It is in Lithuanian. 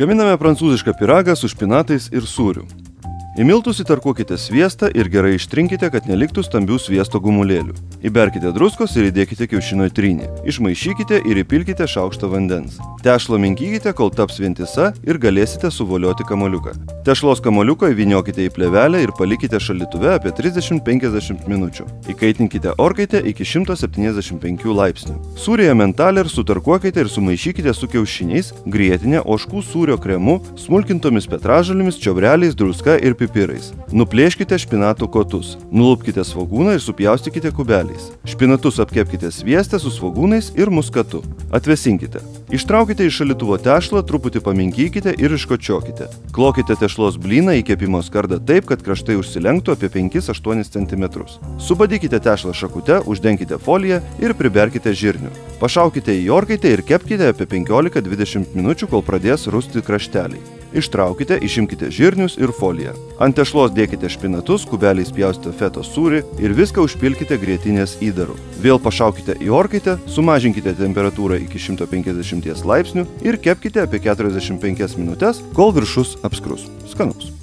Gaminame prancūzišką pyragą su špinatais ir sūriu. Į miltus įtarkuokite sviestą ir gerai ištrinkite, kad neliktų stambių sviesto gumulėlių. Įberkite druskos ir įdėkite kiaušinio trynį. Išmaišykite ir įpilkite šaukštą vandens. Tešlą minkykite, kol taps vientisa ir galėsite suvolioti kamuoliuką. Tešlos kamuoliuką įvyniokite į plėvelę ir palikite šaldytuve apie 30-50 minučių. Įkaitinkite orkaitę iki 175 laipsnių. Sūrį ementaler sutarkuokite ir sumaišykite su kiaušiniais, grietinė, ožkų sūrio kremu, smulkintomis petražolėmis, čiobreliais, druska ir pipirais. Nuplėškite špinatų kotus. Nulupkite svogūną ir supjaustykite kubeliais. Špinatus apkepkite svieste su svogūnais ir muskatu. Atvėsinkite. Ištraukite iš šaldytuvo tešlą, truputį paminkykite ir iškočiokite. Klokite tešlos blyną į kepimo skardą taip, kad kraštai užsilenktų apie 5-8 cm. Subadykite tešlą šakute, uždenkite foliją ir priberkite žirnių. Pašaukite į orkaitę ir kepkite apie 15-20 minučių, kol pradės rusti krašteliai. Ištraukite, išimkite žirnius ir foliją. Ant tešlos dėkite špinatus, kubeliais pjaustę fetos sūrį ir viską užpilkite grietinės įdaru. Vėl pašaukite į orkaitę, sumažinkite temperatūrą iki 150 laipsnių ir kepkite apie 45 minutes, kol viršus apskrus. Skanaus.